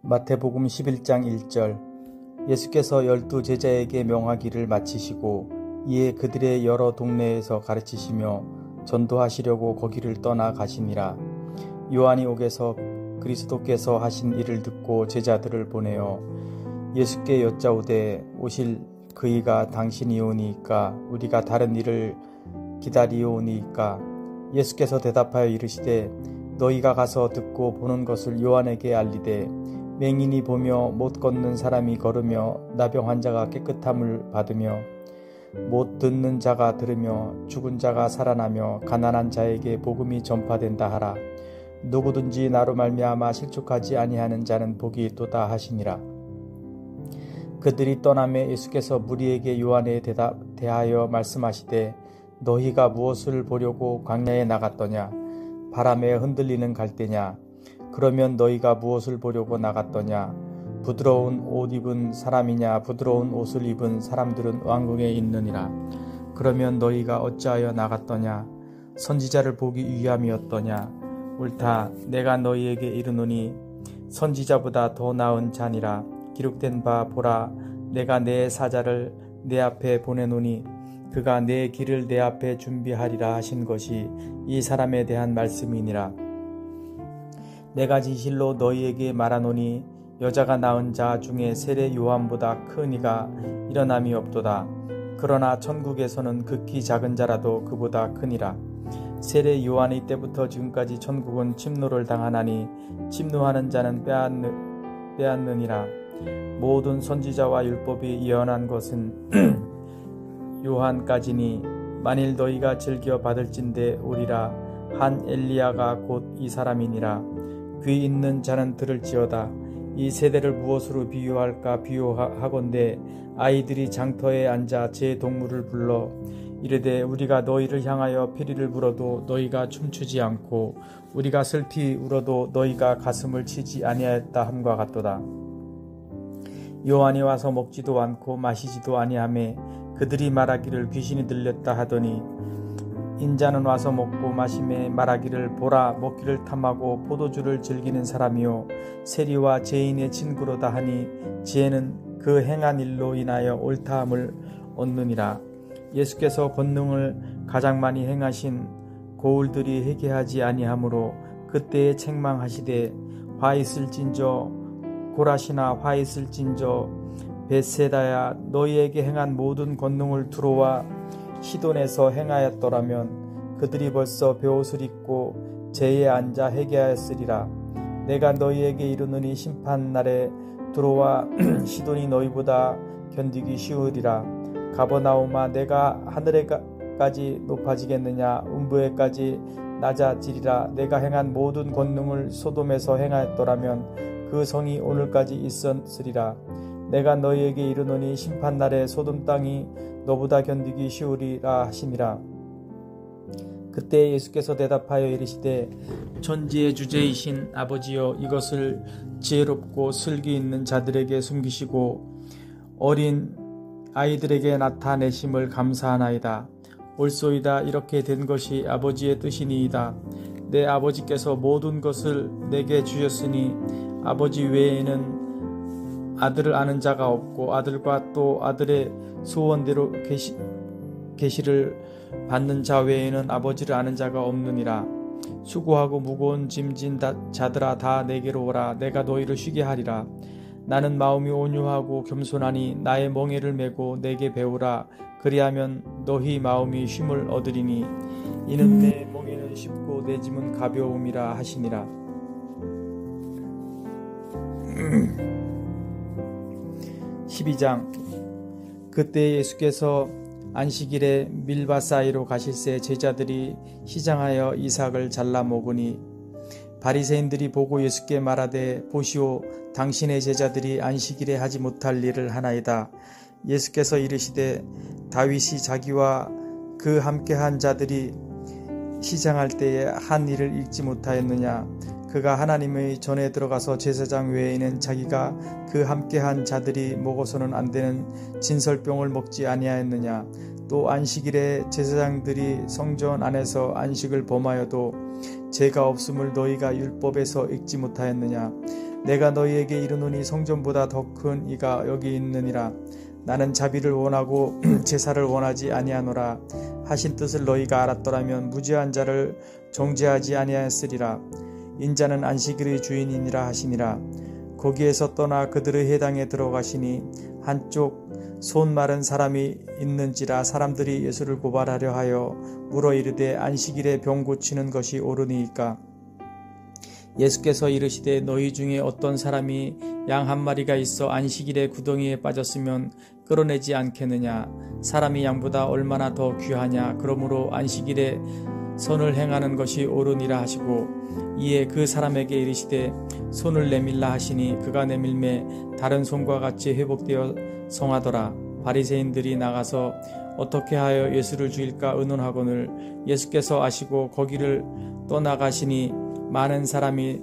마태복음 11장 1절. 예수께서 12 제자에게 명하기를 마치시고 이에 그들의 여러 동네에서 가르치시며 전도하시려고 거기를 떠나 가시니라. 요한이 옥에서 그리스도께서 하신 일을 듣고 제자들을 보내어 예수께 여짜오되 오실 그이가 당신이오니이까 우리가 다른 일을 기다리오니이까. 예수께서 대답하여 이르시되 너희가 가서 듣고 보는 것을 요한에게 알리되 맹인이 보며 못 걷는 사람이 걸으며 나병 환자가 깨끗함을 받으며 못 듣는 자가 들으며 죽은 자가 살아나며 가난한 자에게 복음이 전파된다 하라. 누구든지 나로 말미암아 실족하지 아니하는 자는 복이 있도다 하시니라. 그들이 떠나매 예수께서 무리에게 요한에 대하여 말씀하시되 너희가 무엇을 보려고 광야에 나갔더냐? 바람에 흔들리는 갈대냐? 그러면 너희가 무엇을 보려고 나갔더냐? 부드러운 옷 입은 사람이냐? 부드러운 옷을 입은 사람들은 왕궁에 있느니라. 그러면 너희가 어찌하여 나갔더냐? 선지자를 보기 위함이었더냐? 옳다. 내가 너희에게 이르노니 선지자보다 더 나은 자니라. 기록된 바 보라, 내가 내 사자를 내 앞에 보내노니 그가 내 길을 내 앞에 준비하리라 하신 것이 이 사람에 대한 말씀이니라. 내가 진실로 너희에게 말하노니 여자가 낳은 자 중에 세례 요한보다 큰 이가 일어남이 없도다. 그러나 천국에서는 극히 작은 자라도 그보다 크니라. 세례 요한의 때부터 지금까지 천국은 침노를 당하나니 침노하는 자는 빼앗느니라. 모든 선지자와 율법이 예언한 것은 요한까지니 만일 너희가 즐겨 받을진대 오리라. 한 엘리야가 곧 이 사람이니라. 귀 있는 자는 들을지어다. 이 세대를 무엇으로 비유할까? 비유하건대 아이들이 장터에 앉아 제 동물을 불러 이르되 우리가 너희를 향하여 피리를 불어도 너희가 춤추지 않고 우리가 슬피 울어도 너희가 가슴을 치지 아니하였다 함과 같도다. 요한이 와서 먹지도 않고 마시지도 아니하매 그들이 말하기를 귀신이 들렸다 하더니 인자는 와서 먹고 마시매 말하기를 보라, 먹기를 탐하고 포도주를 즐기는 사람이요 세리와 죄인의 친구로다 하니 지혜는 그 행한 일로 인하여 옳다함을 얻느니라. 예수께서 권능을 가장 많이 행하신 고울들이 회개하지 아니하므로 그때에 책망하시되 화 있을진저 고라시나 화 있을진저 벳세다야, 너희에게 행한 모든 권능을 두로와 시돈에서 행하였더라면 그들이 벌써 베옷을 입고 제에 앉아 회개하였으리라. 내가 너희에게 이르노니 심판날에 두로와 시돈이 너희보다 견디기 쉬우리라. 가버나움아, 내가 하늘에까지 높아지겠느냐? 음부에까지 낮아지리라. 내가 행한 모든 권능을 소돔에서 행하였더라면 그 성이 오늘까지 있었으리라. 내가 너희에게 이르노니 심판날에 소돔 땅이 너보다 견디기 쉬우리라 하시니라. 그때 예수께서 대답하여 이르시되 천지의 주제이신 아버지여, 이것을 지혜롭고 슬기 있는 자들에게 숨기시고 어린 아이들에게 나타내심을 감사하나이다. 옳소이다. 이렇게 된 것이 아버지의 뜻이니이다. 내 아버지께서 모든 것을 내게 주셨으니 아버지 외에는 아들을 아는 자가 없고 아들과 또 아들의 소원대로 계시를 받는 자 외에는 아버지를 아는 자가 없느니라. 수고하고 무거운 짐진 자들아, 다 내게로 오라. 내가 너희를 쉬게 하리라. 나는 마음이 온유하고 겸손하니 나의 멍에를 메고 내게 배우라. 그리하면 너희 마음이 쉼을 얻으리니 이는 내 멍에는 쉽고 내 짐은 가벼움이라 하시니라. 12장. 그때 예수께서 안식일에 밀밭 사이로 가실새 제자들이 시장하여 이삭을 잘라 먹으니 바리새인들이 보고 예수께 말하되 보시오, 당신의 제자들이 안식일에 하지 못할 일을 하나이다. 예수께서 이르시되 다윗이 자기와 그 함께한 자들이 시장할 때에 한 일을 읽지 못하였느냐? 그가 하나님의 전에 들어가서 제사장 외에는 자기가 그 함께한 자들이 먹어서는 안 되는 진설병을 먹지 아니하였느냐? 또 안식일에 제사장들이 성전 안에서 안식을 범하여도 죄가 없음을 너희가 율법에서 읽지 못하였느냐? 내가 너희에게 이르노니 성전보다 더 큰 이가 여기 있느니라. 나는 자비를 원하고 제사를 원하지 아니하노라 하신 뜻을 너희가 알았더라면 무죄한 자를 정죄하지 아니하였으리라. 인자는 안식일의 주인이니라 하시니라. 거기에서 떠나 그들의 회당에 들어가시니 한쪽 손 마른 사람이 있는지라. 사람들이 예수를 고발하려 하여 물어 이르되 안식일에 병 고치는 것이 옳으니이까. 예수께서 이르시되 너희 중에 어떤 사람이 양 한 마리가 있어 안식일에 구덩이에 빠졌으면 끌어내지 않겠느냐. 사람이 양보다 얼마나 더 귀하냐. 그러므로 안식일에 선을 행하는 것이 옳으니라 하시고 이에 그 사람에게 이르시되 손을 내밀라 하시니 그가 내밀매 다른 손과 같이 회복되어 성하더라. 바리새인들이 나가서 어떻게 하여 예수를 죽일까 의논하거늘 예수께서 아시고 거기를 떠나가시니 많은 사람이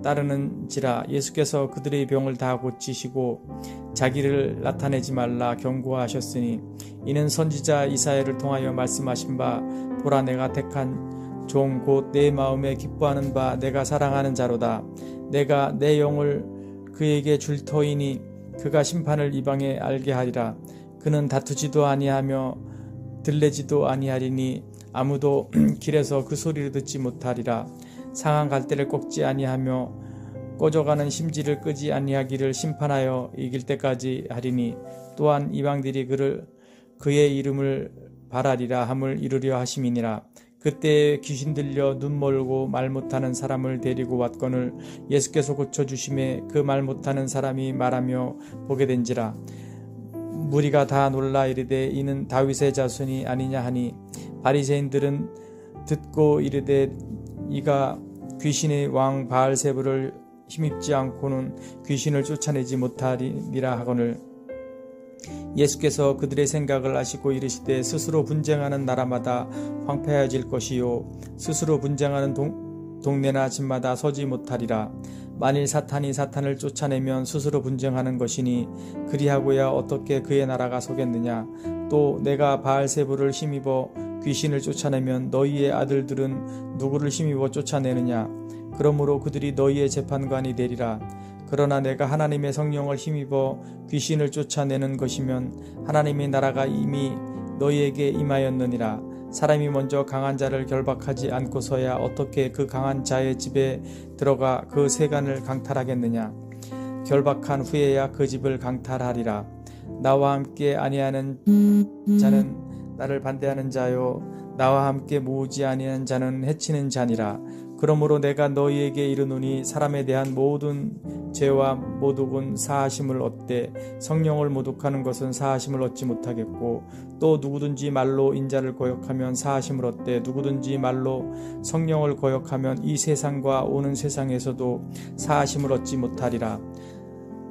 따르는지라. 예수께서 그들의 병을 다 고치시고 자기를 나타내지 말라 경고하셨으니 이는 선지자 이사야를 통하여 말씀하신 바 보라 내가 택한 종 곧 내 마음에 기뻐하는 바 내가 사랑하는 자로다. 내가 내 영을 그에게 줄 터이니 그가 심판을 이방에 알게 하리라. 그는 다투지도 아니하며 들레지도 아니하리니 아무도 길에서 그 소리를 듣지 못하리라. 상한 갈대를 꺾지 아니하며 꺼져가는 심지를 끄지 아니하기를 심판하여 이길 때까지 하리니 또한 이방들이 그의 이름을 바라리라 함을 이루려 하심이니라. 그때 귀신 들려 눈 멀고 말 못하는 사람을 데리고 왔거늘 예수께서 고쳐주심에 그 말 못하는 사람이 말하며 보게 된지라. 무리가 다 놀라 이르되 이는 다윗의 자손이 아니냐 하니 바리새인들은 듣고 이르되 이가 귀신의 왕 바알세불을 힘입지 않고는 귀신을 쫓아내지 못하리라 하거늘 예수께서 그들의 생각을 아시고 이르시되 스스로 분쟁하는 나라마다 황폐해질 것이요 스스로 분쟁하는 동네나 집마다 서지 못하리라. 만일 사탄이 사탄을 쫓아내면 스스로 분쟁하는 것이니 그리하고야 어떻게 그의 나라가 서겠느냐. 또 내가 바알세불을 힘입어 귀신을 쫓아내면 너희의 아들들은 누구를 힘입어 쫓아내느냐. 그러므로 그들이 너희의 재판관이 되리라. 그러나 내가 하나님의 성령을 힘입어 귀신을 쫓아내는 것이면 하나님의 나라가 이미 너희에게 임하였느니라. 사람이 먼저 강한 자를 결박하지 않고서야 어떻게 그 강한 자의 집에 들어가 그 세간을 강탈하겠느냐. 결박한 후에야 그 집을 강탈하리라. 나와 함께 아니하는 자는 나를 반대하는 자요 나와 함께 모으지 아니하는 자는 해치는 자니라. 그러므로 내가 너희에게 이르노니 사람에 대한 모든 죄와 모독은 사하심을 얻되 성령을 모독하는 것은 사하심을 얻지 못하겠고 또 누구든지 말로 인자를 거역하면 사하심을 얻되 누구든지 말로 성령을 거역하면 이 세상과 오는 세상에서도 사하심을 얻지 못하리라.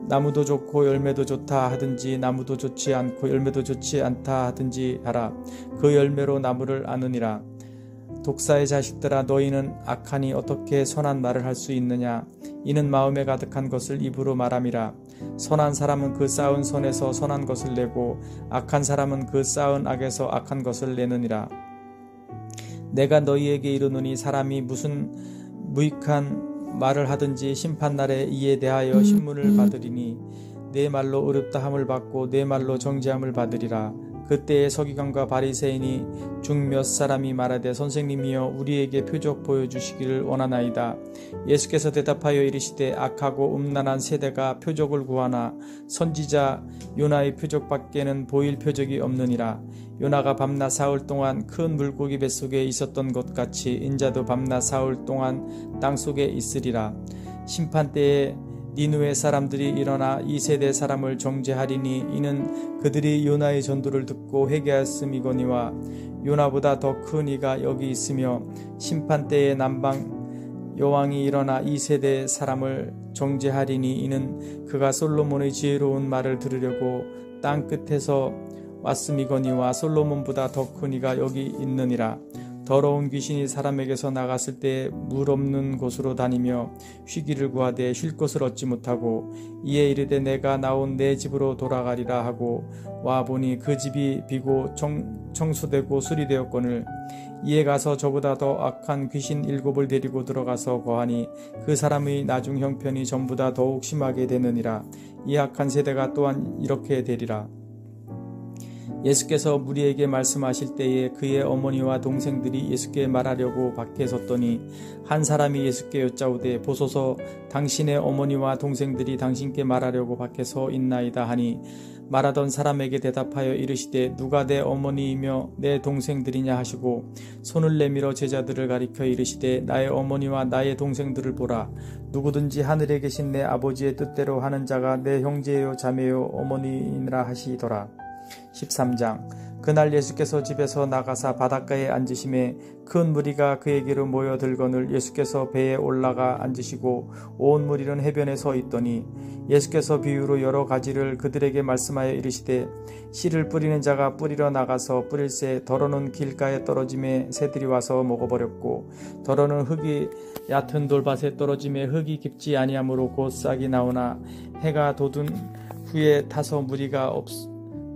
나무도 좋고 열매도 좋다 하든지 나무도 좋지 않고 열매도 좋지 않다 하든지 하라. 그 열매로 나무를 아느니라. 독사의 자식들아 너희는 악하니 어떻게 선한 말을 할 수 있느냐. 이는 마음에 가득한 것을 입으로 말함이라. 선한 사람은 그 쌓은 선에서 선한 것을 내고 악한 사람은 그 쌓은 악에서 악한 것을 내느니라. 내가 너희에게 이르노니 사람이 무슨 무익한 말을 하든지 심판날에 이에 대하여 신문을 받으리니 내 말로 어렵다 함을 받고 내 말로 정죄함을 받으리라. 그때에 서기관과 바리새인이 중 몇 사람이 말하되 선생님이여 우리에게 표적 보여주시기를 원하나이다. 예수께서 대답하여 이르시되 악하고 음란한 세대가 표적을 구하나 선지자 요나의 표적밖에는 보일 표적이 없느니라. 요나가 밤낮 사흘 동안 큰 물고기 뱃속에 있었던 것 같이 인자도 밤낮 사흘 동안 땅속에 있으리라. 심판때에 니느웨 사람들이 일어나 이 세대 사람을 정죄하리니 이는 그들이 요나의 전도를 듣고 회개하였음이거니와 요나보다 더 큰 이가 여기 있으며 심판때에 남방 여왕이 일어나 이 세대 사람을 정죄하리니 이는 그가 솔로몬의 지혜로운 말을 들으려고 땅 끝에서 왔음이거니와 솔로몬보다 더 큰 이가 여기 있느니라. 더러운 귀신이 사람에게서 나갔을 때 물 없는 곳으로 다니며 쉬기를 구하되 쉴 곳을 얻지 못하고 이에 이르되 내가 나온 내 집으로 돌아가리라 하고 와 보니 그 집이 비고 청소되고 수리되었거늘 이에 가서 저보다 더 악한 귀신 7을 데리고 들어가서 거하니 그 사람의 나중 형편이 전보다 더욱 심하게 되느니라. 이 악한 세대가 또한 이렇게 되리라. 예수께서 무리에게 말씀하실 때에 그의 어머니와 동생들이 예수께 말하려고 밖에 섰더니 한 사람이 예수께 여짜오되 보소서 당신의 어머니와 동생들이 당신께 말하려고 밖에 서 있나이다 하니 말하던 사람에게 대답하여 이르시되 누가 내 어머니이며 내 동생들이냐 하시고 손을 내밀어 제자들을 가리켜 이르시되 나의 어머니와 나의 동생들을 보라. 누구든지 하늘에 계신 내 아버지의 뜻대로 하는 자가 내 형제요 자매요 어머니이라 하시더라. 13장 그날 예수께서 집에서 나가사 바닷가에 앉으심에 큰 무리가 그에게로 모여들거늘 예수께서 배에 올라가 앉으시고 온 무리는 해변에 서 있더니 예수께서 비유로 여러 가지를 그들에게 말씀하여 이르시되 씨를 뿌리는 자가 뿌리러 나가서 뿌릴새 더러는 길가에 떨어짐에 새들이 와서 먹어버렸고 더러는 흙이 얕은 돌밭에 떨어짐에 흙이 깊지 아니하므로 곧 싹이 나오나 해가 돋은 후에 타서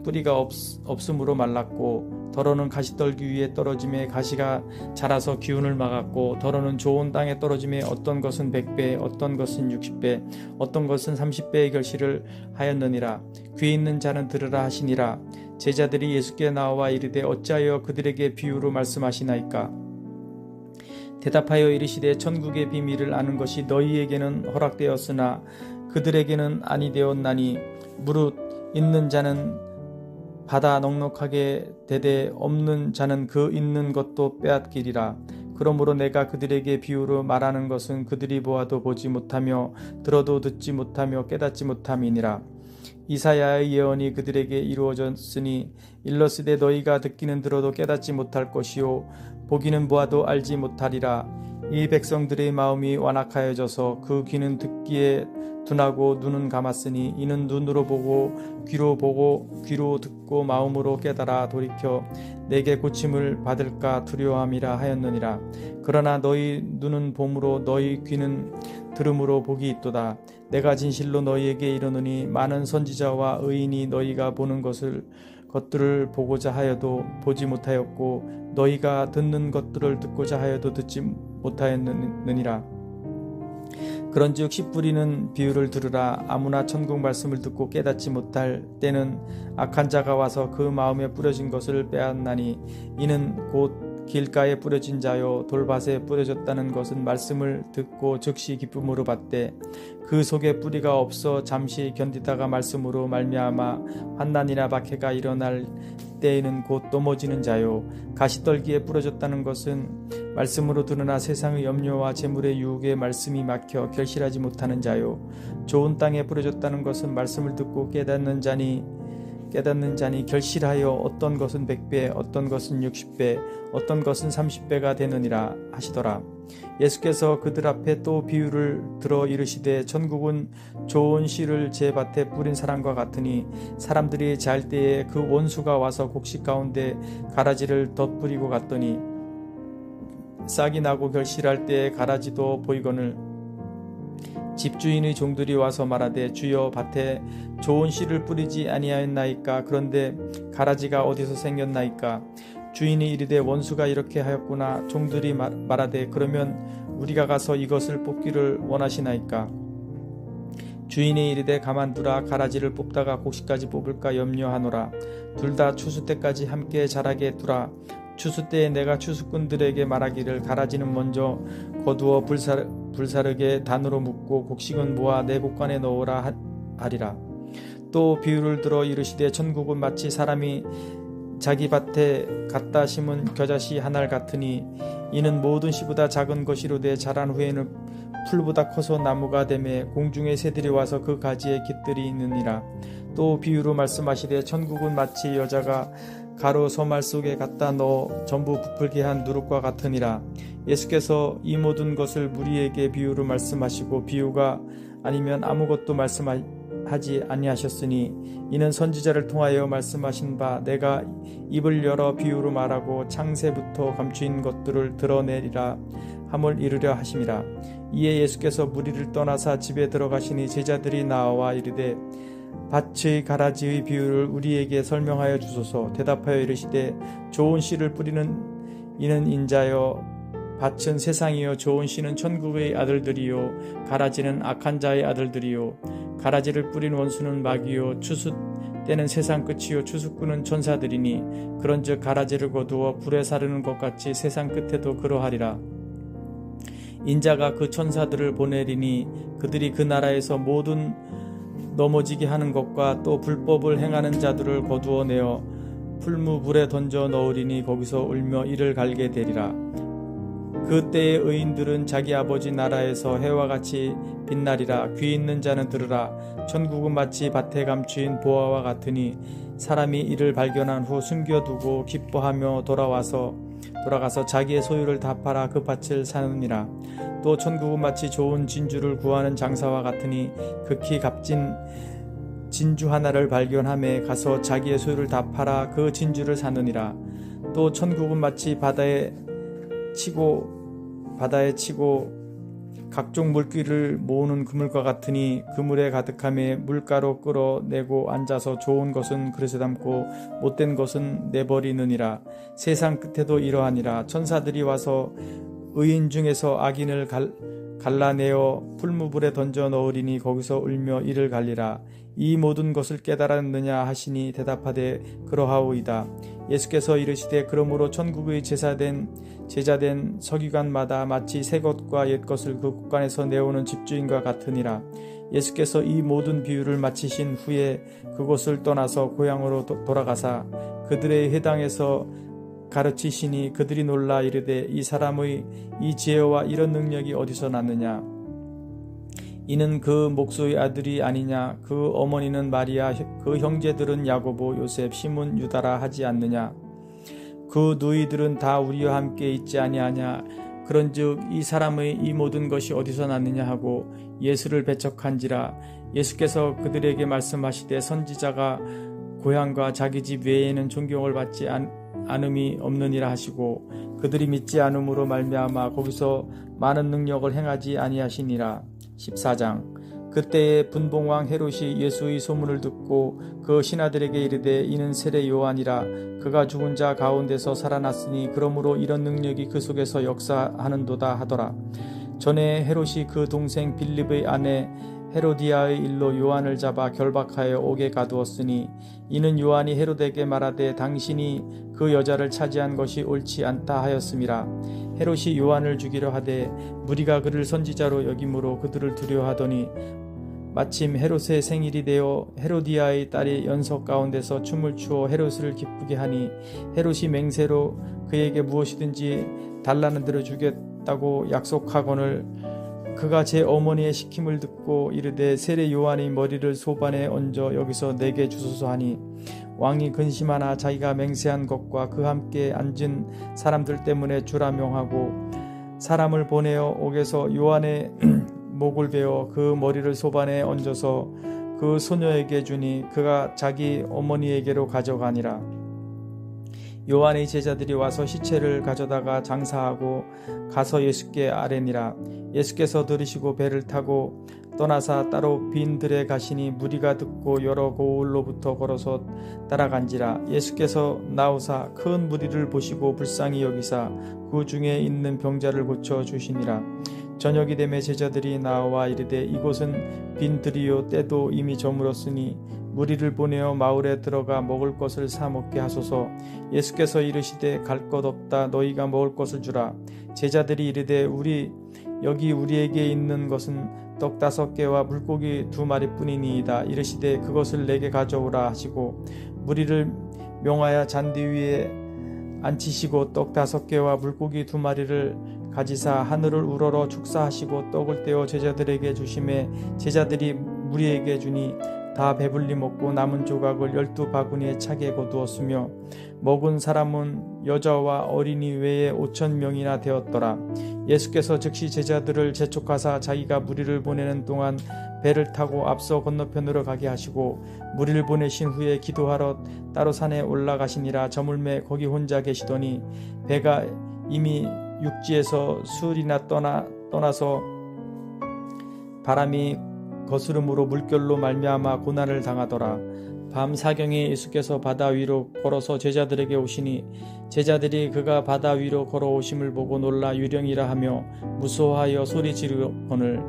뿌리가 없음으로 말랐고 더러는 가시떨기 위에 떨어짐에 가시가 자라서 기운을 막았고 더러는 좋은 땅에 떨어짐에 어떤 것은 100배 어떤 것은 60배 어떤 것은 30배의 결실을 하였느니라. 귀 있는 자는 들으라 하시니라. 제자들이 예수께 나와 이르되 어찌하여 그들에게 비유로 말씀하시나이까. 대답하여 이르시되 천국의 비밀을 아는 것이 너희에게는 허락되었으나 그들에게는 아니 되었나니 무릇 있는 자는 받아 넉넉하게 되되 없는 자는 그 있는 것도 빼앗기리라. 그러므로 내가 그들에게 비유로 말하는 것은 그들이 보아도 보지 못하며 들어도 듣지 못하며 깨닫지 못함이니라. 이사야의 예언이 그들에게 이루어졌으니 일러스되 너희가 듣기는 들어도 깨닫지 못할 것이요 보기는 보아도 알지 못하리라. 이 백성들의 마음이 완악하여져서 그 귀는 듣기에 둔하고 눈은 감았으니 이는 눈으로 보고 귀로 듣고 마음으로 깨달아 돌이켜 내게 고침을 받을까 두려워함이라 하였느니라. 그러나 너희 눈은 봄으로 너희 귀는 들음으로 복이 있도다. 내가 진실로 너희에게 이르노니 많은 선지자와 의인이 너희가 보는 것들을 보고자 하여도 보지 못하였고 너희가 듣는 것들을 듣고자 하여도 듣지 못하였느니라. 그런즉 씨 뿌리는 비유를 들으라. 아무나 천국 말씀을 듣고 깨닫지 못할 때는 악한 자가 와서 그 마음에 뿌려진 것을 빼앗나니 이는 곧 길가에 뿌려진 자요 돌밭에 뿌려졌다는 것은 말씀을 듣고 즉시 기쁨으로 받되 그 속에 뿌리가 없어 잠시 견디다가 말씀으로 말미암아 환난이나 박해가 일어날 때에는 곧 넘어지는 자요 가시떨기에 뿌려졌다는 것은 말씀으로 들으나 세상의 염려와 재물의 유혹에 말씀이 막혀 결실하지 못하는 자요 좋은 땅에 뿌려졌다는 것은 말씀을 듣고 깨닫는 자니 결실하여 어떤 것은 100배 어떤 것은 60배 어떤 것은 30배가 되느니라 하시더라. 예수께서 그들 앞에 또 비유를 들어 이르시되 천국은 좋은 씨를 제 밭에 뿌린 사람과 같으니 사람들이 잘 때에 그 원수가 와서 곡식 가운데 가라지를 덧뿌리고 갔더니 싹이 나고 결실할 때에 가라지도 보이거늘 집주인의 종들이 와서 말하되 주여 밭에 좋은 씨를 뿌리지 아니하였나이까. 그런데 가라지가 어디서 생겼나이까. 주인이 이르되 원수가 이렇게 하였구나. 종들이 말하되 그러면 우리가 가서 이것을 뽑기를 원하시나이까. 주인이 이르되 가만두라. 가라지를 뽑다가 곡식까지 뽑을까 염려하노라. 둘 다 추수 때까지 함께 자라게 두라. 추수 때에 내가 추수꾼들에게 말하기를 가라지는 먼저 거두어 불사르게 단으로 묶고 곡식은 모아 내 곡간에 넣으라 하리라. 또 비유를 들어 이르시되 천국은 마치 사람이 자기 밭에 갖다 심은 겨자씨 하나를 같으니 이는 모든 씨보다 작은 것이로되 자란 후에는 풀보다 커서 나무가 되매 공중의 새들이 와서 그 가지에 깃들이 있느니라. 또 비유로 말씀하시되 천국은 마치 여자가 가루 소말 속에 갖다 넣어 전부 부풀게 한 누룩과 같으니라. 예수께서 이 모든 것을 무리에게 비유로 말씀하시고 비유가 아니면 아무것도 하지 아니하셨으니 이는 선지자를 통하여 말씀하신 바 내가 입을 열어 비유로 말하고 창세부터 감추인 것들을 드러내리라 함을 이루려 하심이라. 이에 예수께서 무리를 떠나사 집에 들어가시니 제자들이 나와 이르되 밭의 가라지의 비유를 우리에게 설명하여 주소서. 대답하여 이르시되 좋은 씨를 뿌리는 이는 인자여 밭은 세상이요 좋은 씨는 천국의 아들들이요 가라지는 악한 자의 아들들이요 가라지를 뿌린 원수는 마귀요 추수 때는 세상 끝이요 추수꾼은 천사들이니 그런즉 가라지를 거두어 불에 사르는 것 같이 세상 끝에도 그러하리라. 인자가 그 천사들을 보내리니 그들이 그 나라에서 모든 넘어지게 하는 것과 또 불법을 행하는 자들을 거두어내어 풀무불에 던져 넣으리니 거기서 울며 이를 갈게 되리라. 그때의 의인들은 자기 아버지 나라에서 해와 같이 빛나리라. 귀 있는 자는 들으라. 천국은 마치 밭에 감추인 보화와 같으니 사람이 이를 발견한 후 숨겨두고 기뻐하며 돌아가서 자기의 소유를 다 팔아 그 밭을 사느니라. 또 천국은 마치 좋은 진주를 구하는 장사와 같으니 극히 값진 진주 하나를 발견하며 가서 자기의 소유를 다 팔아 그 진주를 사느니라. 또 천국은 마치 바다에 치고 각종 물기를 모으는 그물과 같으니 그물에 가득함에 물가로 끌어내고 앉아서 좋은 것은 그릇에 담고 못된 것은 내버리느니라. 세상 끝에도 이러하니라. 천사들이 와서 의인 중에서 악인을 갈라내어 풀무불에 던져 넣으리니 거기서 울며 이를 갈리라. 이 모든 것을 깨달았느냐 하시니 대답하되 그러하오이다. 예수께서 이르시되 그러므로 천국의 제자된 서기관마다 마치 새 것과 옛 것을 그 국간에서 내오는 집주인과 같으니라. 예수께서 이 모든 비유를 마치신 후에 그곳을 떠나서 고향으로 돌아가사 그들의 회당에서 가르치시니 그들이 놀라 이르되 이 사람의 이 지혜와 이런 능력이 어디서 났느냐. 이는 그 목소의 아들이 아니냐. 그 어머니는 마리아, 그 형제들은 야고보, 요셉, 시몬, 유다라 하지 않느냐. 그 누이들은 다 우리와 함께 있지 아니하냐. 그런즉 이 사람의 이 모든 것이 어디서 났느냐 하고 예수를 배척한지라. 예수께서 그들에게 말씀하시되 선지자가 고향과 자기 집 외에는 존경을 받지 않음이 없느니라 하시고 그들이 믿지 않음으로 말미암아 거기서 많은 능력을 행하지 아니하시니라. 14장. 그때에 분봉왕 헤롯이 예수의 소문을 듣고 그 신하들에게 이르되 이는 세례 요한이라. 그가 죽은 자 가운데서 살아났으니 그러므로 이런 능력이 그 속에서 역사하는도다 하더라. 전에 헤롯이 그 동생 빌립의 아내 헤로디아의 일로 요한을 잡아 결박하여 옥에 가두었으니 이는 요한이 헤롯에게 말하되 당신이 그 여자를 차지한 것이 옳지 않다 하였음이라. 헤롯이 요한을 죽이려 하되 무리가 그를 선지자로 여김으로 그들을 두려워하더니 마침 헤롯의 생일이 되어 헤로디아의 딸이 연석 가운데서 춤을 추어 헤롯을 기쁘게 하니 헤롯이 맹세로 그에게 무엇이든지 달라는 대로 주겠다고 약속하거늘 그가 제 어머니의 시킴을 듣고 이르되 세례 요한의 머리를 소반에 얹어 여기서 내게 주소서 하니 왕이 근심하나 자기가 맹세한 것과 그 함께 앉은 사람들 때문에 주라 명하고 사람을 보내어 옥에서 요한의 목을 베어 그 머리를 소반에 얹어서 그 소녀에게 주니 그가 자기 어머니에게로 가져가니라. 요한의 제자들이 와서 시체를 가져다가 장사하고 가서 예수께 아뢰니라. 예수께서 들으시고 배를 타고 떠나사 따로 빈 들에 가시니 무리가 듣고 여러 고을로부터 걸어서 따라간지라. 예수께서 나오사 큰 무리를 보시고 불쌍히 여기사 그 중에 있는 병자를 고쳐 주시니라. 저녁이 되매 제자들이 나와 이르되 이곳은 빈 들이요 때도 이미 저물었으니 무리를 보내어 마을에 들어가 먹을 것을 사 먹게 하소서. 예수께서 이르시되 갈 것 없다. 너희가 먹을 것을 주라. 제자들이 이르되 여기 우리에게 있는 것은 떡 5개와 물고기 2마리뿐이니이다. 이르시되 그것을 내게 가져오라 하시고 무리를 명하여 잔디 위에 앉히시고 떡 5개와 물고기 2마리를 가지사 하늘을 우러러 축사하시고 떡을 떼어 제자들에게 주시매 제자들이 무리에게 주니 다 배불리 먹고 남은 조각을 12바구니에 차게 거두었으며 먹은 사람은 여자와 어린이 외에 5,000명이나 되었더라. 예수께서 즉시 제자들을 재촉하사 자기가 무리를 보내는 동안 배를 타고 앞서 건너편으로 가게 하시고 무리를 보내신 후에 기도하러 따로 산에 올라가시니라. 저물매 거기 혼자 계시더니 배가 이미 육지에서 수일이나 떠나서 바람이 거스름으로 물결로 말미암아 고난을 당하더라. 밤 사경에 예수께서 바다 위로 걸어서 제자들에게 오시니 제자들이 그가 바다 위로 걸어오심을 보고 놀라 유령이라 하며 무서워하여 소리 지르거늘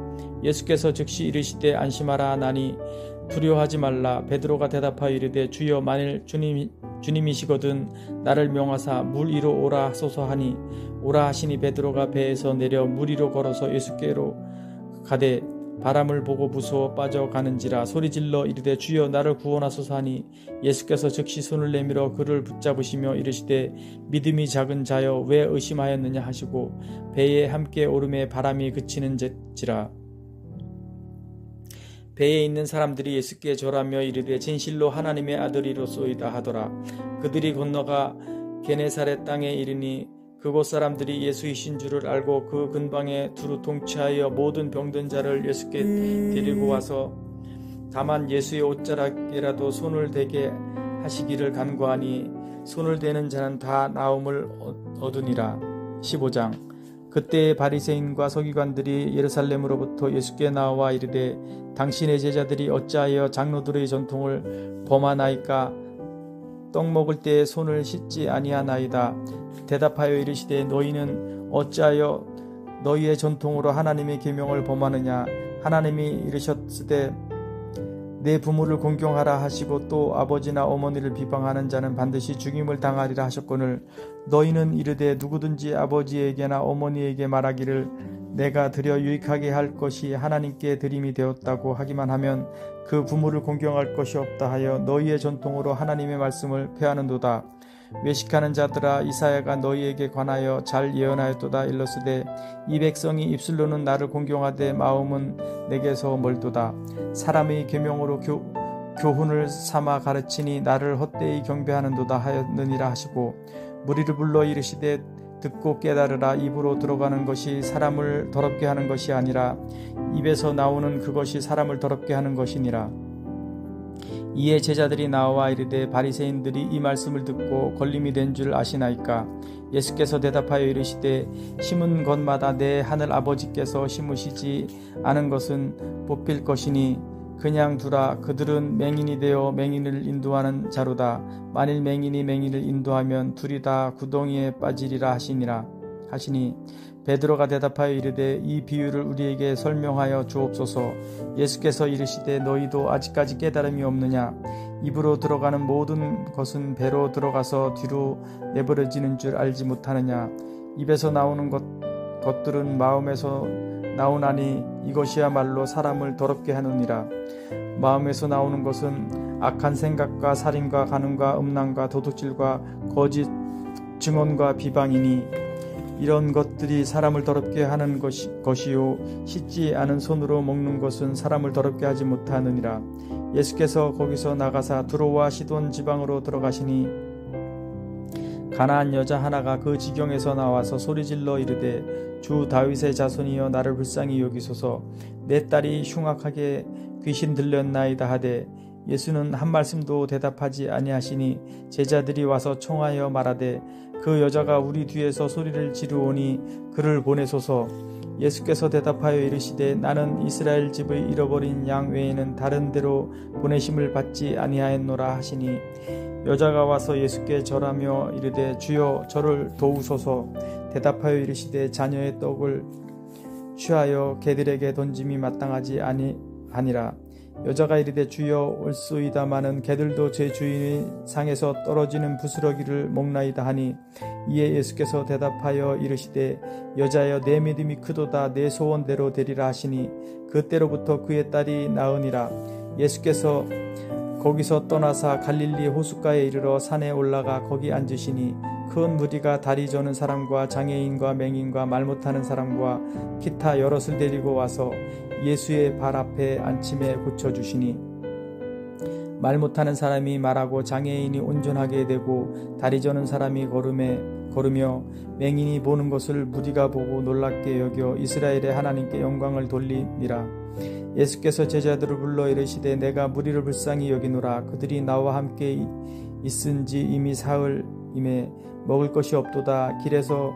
예수께서 즉시 이르시되 안심하라 하나니 두려워하지 말라. 베드로가 대답하여 이르되 주여 만일 주님이시거든 나를 명하사 물 위로 오라 하소서 하니 오라 하시니 베드로가 배에서 내려 물 위로 걸어서 예수께로 가되 바람을 보고 무서워 빠져가는지라 소리질러 이르되 주여 나를 구원하소서 하니 예수께서 즉시 손을 내밀어 그를 붙잡으시며 이르시되 믿음이 작은 자여 왜 의심하였느냐 하시고 배에 함께 오름에 바람이 그치는지라. 배에 있는 사람들이 예수께 절하며 이르되 진실로 하나님의 아들이로소이다 하더라. 그들이 건너가 게네사렛 땅에 이르니 그곳 사람들이 예수이신 줄을 알고 그 근방에 두루 통치하여 모든 병든 자를 예수께 데리고 와서 다만 예수의 옷자락에라도 손을 대게 하시기를 간구하니 손을 대는 자는 다 나음을 얻으니라. 15장. 그때 바리새인과 서기관들이 예루살렘으로부터 예수께 나와 이르되 당신의 제자들이 어찌하여 장로들의 전통을 범하나이까? 떡 먹을 때에 손을 씻지 아니하나이다. 대답하여 이르시되 너희는 어찌하여 너희의 전통으로 하나님의 계명을 범하느냐? 하나님이 이르셨으되 내 부모를 공경하라 하시고 또 아버지나 어머니를 비방하는 자는 반드시 죽임을 당하리라 하셨거늘 너희는 이르되 누구든지 아버지에게나 어머니에게 말하기를 내가 드려 유익하게 할 것이 하나님께 드림이 되었다고 하기만 하면 그 부모를 공경할 것이 없다 하여 너희의 전통으로 하나님의 말씀을 폐하는도다. 외식하는 자들아 이사야가 너희에게 관하여 잘 예언하였도다. 일러스되 이 백성이 입술로는 나를 공경하되 마음은 내게서 멀도다. 사람의 계명으로 교훈을 삼아 가르치니 나를 헛되이 경배하는도다 하였느니라 하시고 무리를 불러 이르시되 듣고 깨달으라. 입으로 들어가는 것이 사람을 더럽게 하는 것이 아니라 입에서 나오는 그것이 사람을 더럽게 하는 것이니라. 이에 제자들이 나와 이르되 바리새인들이 이 말씀을 듣고 걸림이 된 줄 아시나이까? 예수께서 대답하여 이르시되 심은 것마다 내 하늘 아버지께서 심으시지 않은 것은 뽑힐 것이니 그냥 두라. 그들은 맹인이 되어 맹인을 인도하는 자로다. 만일 맹인이 맹인을 인도하면 둘이 다 구덩이에 빠지리라 하시니 베드로가 대답하여 이르되 이 비유를 우리에게 설명하여 주옵소서. 예수께서 이르시되 너희도 아직까지 깨달음이 없느냐? 입으로 들어가는 모든 것은 배로 들어가서 뒤로 내버려지는 줄 알지 못하느냐? 입에서 나오는 것들은 마음에서 나오나니 이것이야말로 사람을 더럽게 하느니라. 마음에서 나오는 것은 악한 생각과 살인과 간음과 음란과 도둑질과 거짓 증언과 비방이니 이런 것들이 사람을 더럽게 하는 것이요 씻지 않은 손으로 먹는 것은 사람을 더럽게 하지 못하느니라. 예수께서 거기서 나가사 두로와 시돈 지방으로 들어가시니 가나안 여자 하나가 그 지경에서 나와서 소리질러 이르되 주 다윗의 자손이여 나를 불쌍히 여기소서. 내 딸이 흉악하게 귀신 들렸나이다 하되 예수는 한 말씀도 대답하지 아니하시니 제자들이 와서 청하여 말하되 그 여자가 우리 뒤에서 소리를 지르오니 그를 보내소서. 예수께서 대답하여 이르시되 나는 이스라엘 집의 잃어버린 양 외에는 다른 데로 보내심을 받지 아니하였노라 하시니 여자가 와서 예수께 절하며 이르되 주여 저를 도우소서. 대답하여 이르시되 자녀의 떡을 취하여 개들에게 던짐이 마땅하지 아니하니라. 여자가 이르되 주여 올소이다마는 개들도 제 주인의 상에서 떨어지는 부스러기를 먹나이다 하니 이에 예수께서 대답하여 이르시되 여자여 내 믿음이 크도다. 내 소원대로 되리라 하시니 그때로부터 그의 딸이 나으니라. 예수께서 거기서 떠나사 갈릴리 호숫가에 이르러 산에 올라가 거기 앉으시니 큰 무리가 다리 저는 사람과 장애인과 맹인과 말 못하는 사람과 기타 여럿을 데리고 와서 예수의 발 앞에 앉힘에 고쳐주시니 말 못하는 사람이 말하고 장애인이 온전하게 되고 다리 저는 사람이 걸으며 맹인이 보는 것을 무리가 보고 놀랍게 여겨 이스라엘의 하나님께 영광을 돌리니라. 예수께서 제자들을 불러 이르시되 내가 무리를 불쌍히 여기노라. 그들이 나와 함께 있은지 이미 사흘임에 먹을 것이 없도다. 길에서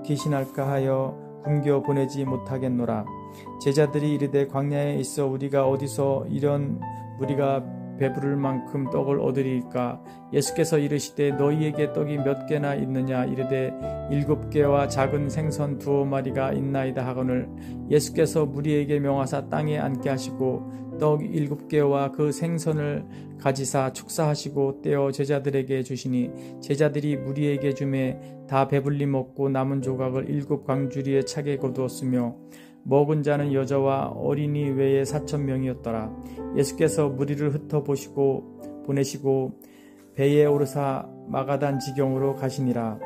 기신할까 하여 굶겨 보내지 못하겠노라. 제자들이 이르되 광야에 있어 우리가 어디서 이런 무리가 배부를 만큼 떡을 얻으리까? 예수께서 이르시되 너희에게 떡이 몇 개나 있느냐? 이르되 7개와 작은 생선 2마리가 있나이다 하거늘 예수께서 무리에게 명하사 땅에 앉게 하시고 떡 7개와 그 생선을 가지사 축사하시고 떼어 제자들에게 주시니 제자들이 무리에게 주매 다 배불리 먹고 남은 조각을 7광주리에 차게 거두었으며 먹은 자는 여자와 어린이 외에 4,000명이었더라. 예수께서 무리를 보내시고 배에 오르사 마가단 지경으로 가시니라.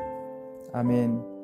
아멘.